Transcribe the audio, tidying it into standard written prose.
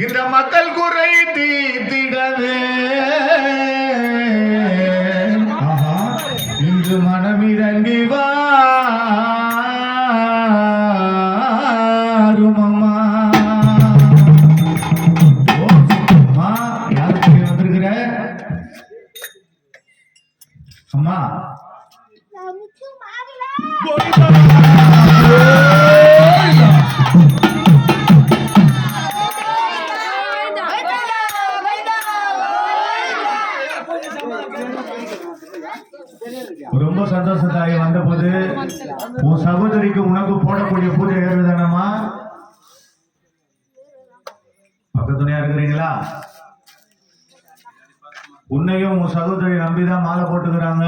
இந்த மக்கள் குறை தீர்த்திடவே இன்று மனமிறங்கி வாரும் அம்மா. யாருக்கு வந்திருக்கிற அம்மா? ரொம்ப சந்தோஷம் தாய் வந்த போது உன் சகோதரிக்கு உனக்கு போடக்கூடிய பூஜை ஏறுதானம்மா? பக்கத்துணையா இருக்கிறீங்களா? உன்னையும் உன் சகோதரி நம்பிதான் மாலை போட்டுக்கிறாங்க.